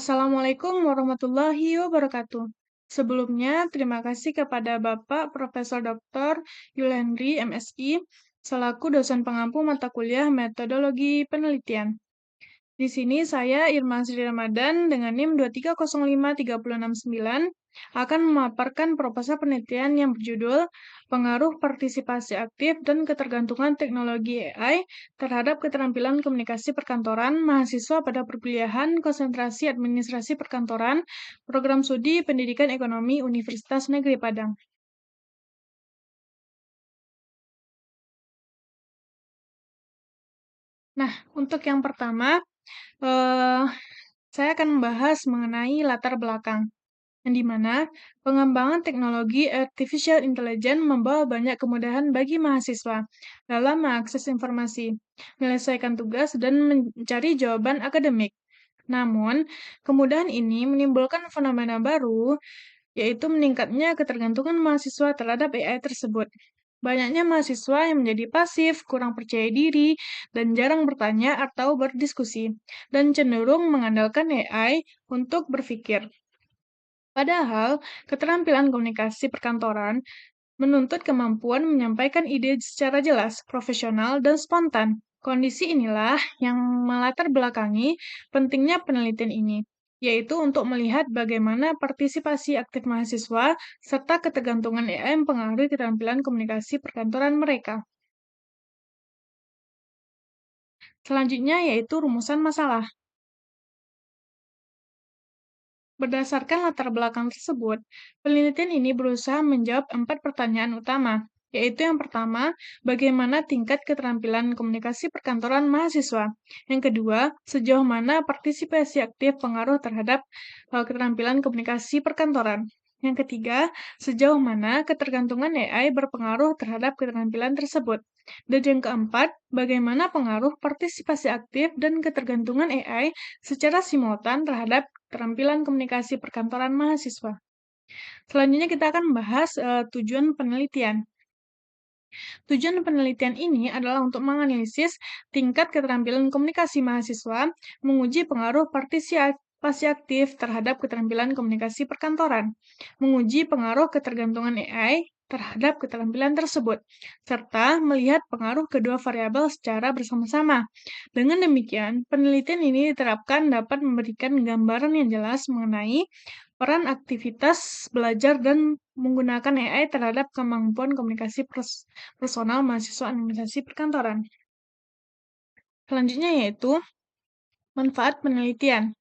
Assalamualaikum warahmatullahi wabarakatuh. Sebelumnya, terima kasih kepada Bapak Profesor Dr. Yulandri, MSI, selaku dosen pengampu mata kuliah Metodologi Penelitian. Di sini saya Irma Sri Ramadan dengan NIM 2305369 akan memaparkan proposal penelitian yang berjudul Pengaruh Partisipasi Aktif dan Ketergantungan Teknologi AI terhadap Keterampilan Komunikasi Perkantoran Mahasiswa pada Perkuliahan Konsentrasi Administrasi Perkantoran Program Studi Pendidikan Ekonomi Universitas Negeri Padang. Nah, untuk yang pertama, eh, saya akan membahas mengenai latar belakang, yang di mana pengembangan teknologi artificial intelligence membawa banyak kemudahan bagi mahasiswa dalam mengakses informasi, menyelesaikan tugas, dan mencari jawaban akademik. Namun, kemudahan ini menimbulkan fenomena baru, yaitu meningkatnya ketergantungan mahasiswa terhadap AI tersebut. Banyaknya mahasiswa yang menjadi pasif, kurang percaya diri, dan jarang bertanya atau berdiskusi, dan cenderung mengandalkan AI untuk berpikir. Padahal, keterampilan komunikasi perkantoran menuntut kemampuan menyampaikan ide secara jelas, profesional, dan spontan. Kondisi inilah yang melatar belakangi pentingnya penelitian ini, yaitu untuk melihat bagaimana partisipasi aktif mahasiswa serta ketergantungan AI mempengaruhi keterampilan komunikasi perkantoran mereka. Selanjutnya yaitu rumusan masalah. Berdasarkan latar belakang tersebut, penelitian ini berusaha menjawab 4 pertanyaan utama, yaitu yang pertama, bagaimana tingkat keterampilan komunikasi perkantoran mahasiswa. Yang kedua, sejauh mana partisipasi aktif pengaruh terhadap keterampilan komunikasi perkantoran. Yang ketiga, sejauh mana ketergantungan AI berpengaruh terhadap keterampilan tersebut. Dan yang keempat, bagaimana pengaruh partisipasi aktif dan ketergantungan AI secara simultan terhadap keterampilan komunikasi perkantoran mahasiswa. Selanjutnya kita akan membahas tujuan penelitian. Tujuan penelitian ini adalah untuk menganalisis tingkat keterampilan komunikasi mahasiswa, menguji pengaruh partisipasi aktif terhadap keterampilan komunikasi perkantoran, menguji pengaruh ketergantungan AI terhadap keterampilan tersebut, serta melihat pengaruh kedua variabel secara bersama-sama. Dengan demikian, penelitian ini diterapkan dapat memberikan gambaran yang jelas mengenai peran aktivitas belajar dan menggunakan AI terhadap kemampuan komunikasi personal mahasiswa administrasi perkantoran. Selanjutnya yaitu manfaat penelitian.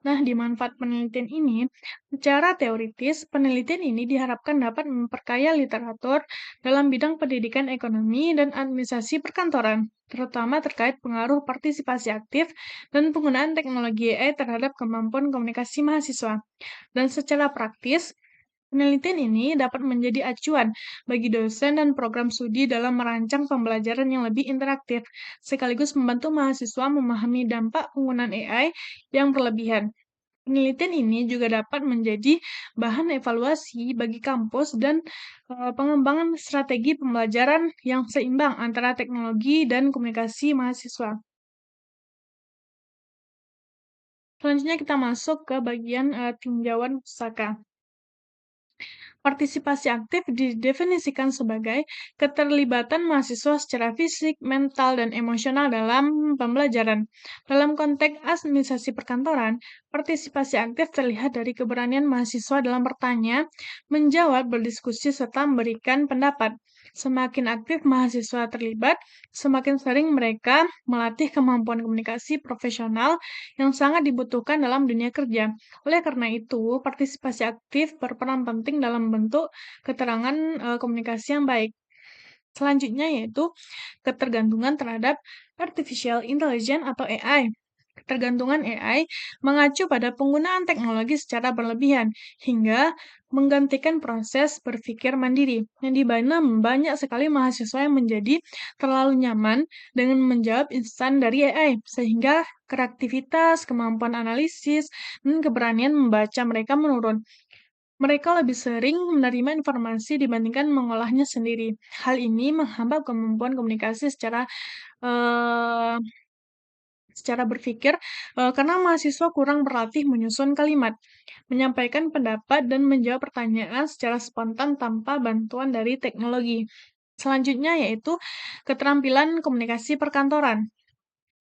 Nah, di manfaat penelitian ini, secara teoritis, penelitian ini diharapkan dapat memperkaya literatur dalam bidang pendidikan ekonomi dan administrasi perkantoran, terutama terkait pengaruh partisipasi aktif dan penggunaan teknologi AI terhadap kemampuan komunikasi mahasiswa. Dan secara praktis, penelitian ini dapat menjadi acuan bagi dosen dan program studi dalam merancang pembelajaran yang lebih interaktif, sekaligus membantu mahasiswa memahami dampak penggunaan AI yang berlebihan. Penelitian ini juga dapat menjadi bahan evaluasi bagi kampus dan pengembangan strategi pembelajaran yang seimbang antara teknologi dan komunikasi mahasiswa. Selanjutnya kita masuk ke bagian tinjauan pusaka. Partisipasi aktif didefinisikan sebagai keterlibatan mahasiswa secara fisik, mental, dan emosional dalam pembelajaran. Dalam konteks administrasi perkantoran, partisipasi aktif terlihat dari keberanian mahasiswa dalam bertanya, menjawab, berdiskusi, serta memberikan pendapat. Semakin aktif mahasiswa terlibat, semakin sering mereka melatih kemampuan komunikasi profesional yang sangat dibutuhkan dalam dunia kerja. Oleh karena itu, partisipasi aktif berperan penting dalam membentuk keterangan komunikasi yang baik. Selanjutnya yaitu ketergantungan terhadap artificial intelligence atau AI. Ketergantungan AI mengacu pada penggunaan teknologi secara berlebihan hingga menggantikan proses berpikir mandiri, yang di mana banyak sekali mahasiswa yang menjadi terlalu nyaman dengan menjawab instan dari AI, sehingga kreativitas, kemampuan analisis, dan keberanian membaca mereka menurun. Mereka lebih sering menerima informasi dibandingkan mengolahnya sendiri. Hal ini menghambat kemampuan komunikasi secara secara berpikir karena mahasiswa kurang berlatih menyusun kalimat, menyampaikan pendapat, dan menjawab pertanyaan secara spontan tanpa bantuan dari teknologi. Selanjutnya yaitu keterampilan komunikasi perkantoran.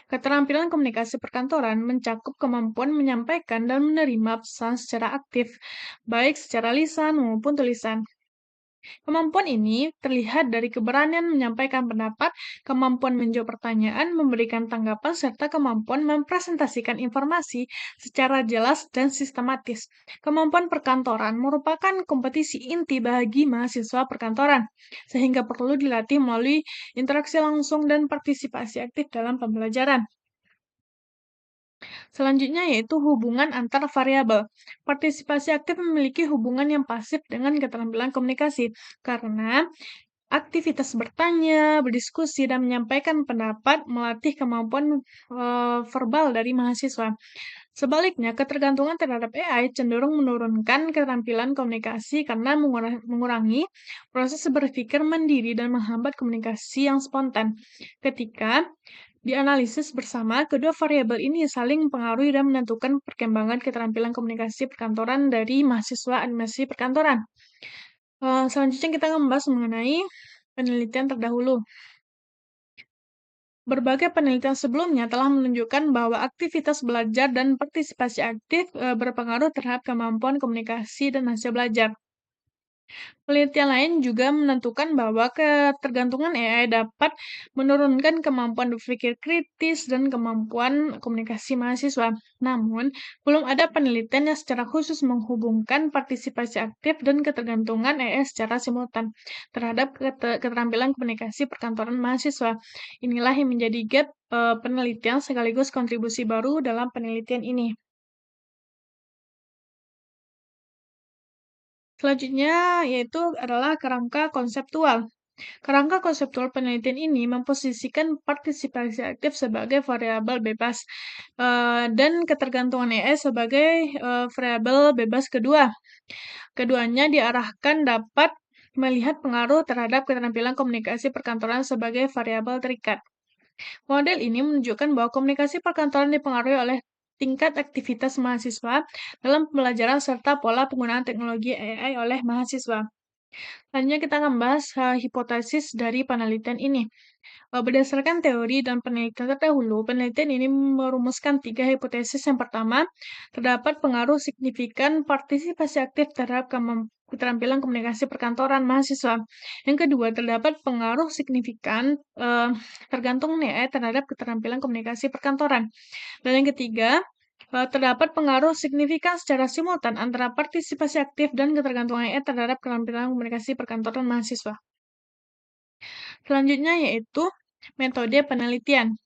Keterampilan komunikasi perkantoran mencakup kemampuan menyampaikan dan menerima pesan secara aktif, baik secara lisan maupun tulisan. Kemampuan ini terlihat dari keberanian menyampaikan pendapat, kemampuan menjawab pertanyaan, memberikan tanggapan, serta kemampuan mempresentasikan informasi secara jelas dan sistematis. Kemampuan perkantoran merupakan kompetisi inti bagi mahasiswa perkantoran, sehingga perlu dilatih melalui interaksi langsung dan partisipasi aktif dalam pembelajaran. Selanjutnya yaitu hubungan antar variabel. Partisipasi aktif memiliki hubungan yang pasif dengan keterampilan komunikasi, karena aktivitas bertanya, berdiskusi, dan menyampaikan pendapat melatih kemampuan verbal dari mahasiswa. Sebaliknya, ketergantungan terhadap AI cenderung menurunkan keterampilan komunikasi karena mengurangi proses berpikir mandiri dan menghambat komunikasi yang spontan. Ketika dianalisis bersama, kedua variabel ini saling mempengaruhi dan menentukan perkembangan keterampilan komunikasi perkantoran dari mahasiswa animasi perkantoran. Selanjutnya kita akan membahas mengenai penelitian terdahulu. Berbagai penelitian sebelumnya telah menunjukkan bahwa aktivitas belajar dan partisipasi aktif berpengaruh terhadap kemampuan komunikasi dan hasil belajar. Penelitian lain juga menentukan bahwa ketergantungan AI dapat menurunkan kemampuan berpikir kritis dan kemampuan komunikasi mahasiswa. Namun, belum ada penelitian yang secara khusus menghubungkan partisipasi aktif dan ketergantungan AI secara simultan terhadap keterampilan komunikasi perkantoran mahasiswa. Inilah yang menjadi gap penelitian sekaligus kontribusi baru dalam penelitian ini. Selanjutnya yaitu adalah kerangka konseptual. Kerangka konseptual penelitian ini memposisikan partisipasi aktif sebagai variabel bebas dan ketergantungan AI sebagai variabel bebas kedua. Keduanya diarahkan dapat melihat pengaruh terhadap keterampilan komunikasi perkantoran sebagai variabel terikat. Model ini menunjukkan bahwa komunikasi perkantoran dipengaruhi oleh tingkat aktivitas mahasiswa dalam pembelajaran serta pola penggunaan teknologi AI oleh mahasiswa. Selanjutnya kita akan membahas hipotesis dari penelitian ini. Berdasarkan teori dan penelitian terdahulu, penelitian ini merumuskan 3 hipotesis. Yang pertama, terdapat pengaruh signifikan partisipasi aktif terhadap keterampilan komunikasi perkantoran mahasiswa. Yang kedua, terdapat pengaruh signifikan tergantung AI terhadap keterampilan komunikasi perkantoran. Dan yang ketiga, terdapat pengaruh signifikan secara simultan antara partisipasi aktif dan ketergantungan AI terhadap keterampilan komunikasi perkantoran mahasiswa. Selanjutnya yaitu metode penelitian.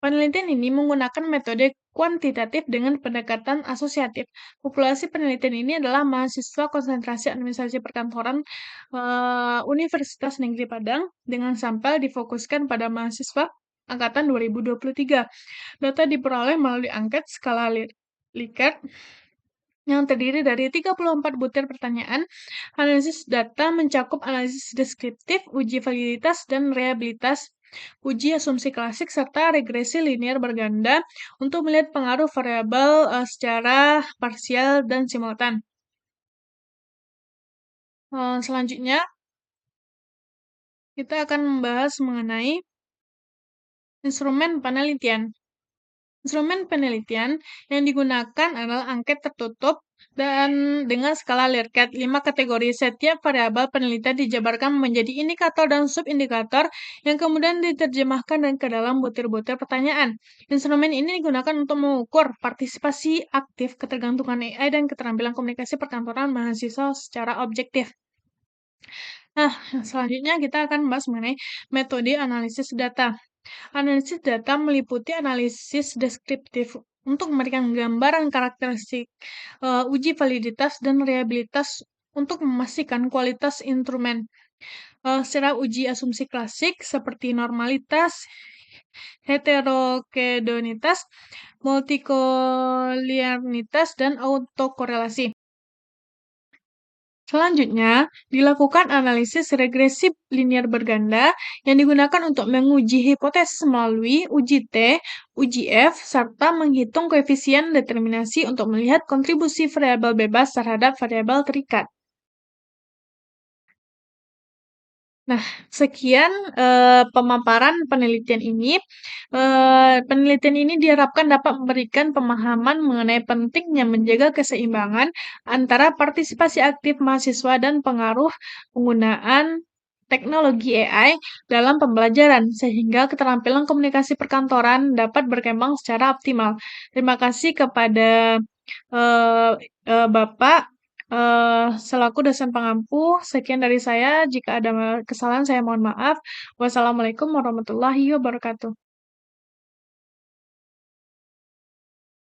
Penelitian ini menggunakan metode kuantitatif dengan pendekatan asosiatif. Populasi penelitian ini adalah mahasiswa konsentrasi administrasi perkantoran Universitas Negeri Padang dengan sampel difokuskan pada mahasiswa angkatan 2023. Data diperoleh melalui angket skala Likert yang terdiri dari 34 butir pertanyaan. Analisis data mencakup analisis deskriptif, uji validitas, dan reliabilitas, uji asumsi klasik, serta regresi linear berganda untuk melihat pengaruh variabel secara parsial dan simultan. Selanjutnya, kita akan membahas mengenai instrumen penelitian. Instrumen penelitian yang digunakan adalah angket tertutup dan dengan skala Likert 5 kategori. Setiap variabel penelitian dijabarkan menjadi indikator dan subindikator yang kemudian diterjemahkan ke dalam butir-butir pertanyaan. Instrumen ini digunakan untuk mengukur partisipasi aktif, ketergantungan AI, dan keterampilan komunikasi perkantoran mahasiswa secara objektif. Nah, selanjutnya kita akan membahas mengenai metode analisis data. Analisis data meliputi analisis deskriptif untuk memberikan gambaran karakteristik, uji validitas dan reliabilitas untuk memastikan kualitas instrumen. Secara uji asumsi klasik seperti normalitas, heterokedonitas, multikolinearitas, dan autokorelasi. Selanjutnya, dilakukan analisis regresif linear berganda yang digunakan untuk menguji hipotesis melalui uji T, uji F, serta menghitung koefisien determinasi untuk melihat kontribusi variabel bebas terhadap variabel terikat. Nah, sekian pemaparan penelitian ini. Penelitian ini diharapkan dapat memberikan pemahaman mengenai pentingnya menjaga keseimbangan antara partisipasi aktif mahasiswa dan pengaruh penggunaan teknologi AI dalam pembelajaran, sehingga keterampilan komunikasi perkantoran dapat berkembang secara optimal. Terima kasih kepada eee eee, Bapak selaku dosen pengampu. Sekian dari saya, jika ada kesalahan saya mohon maaf. Wassalamualaikum warahmatullahi wabarakatuh.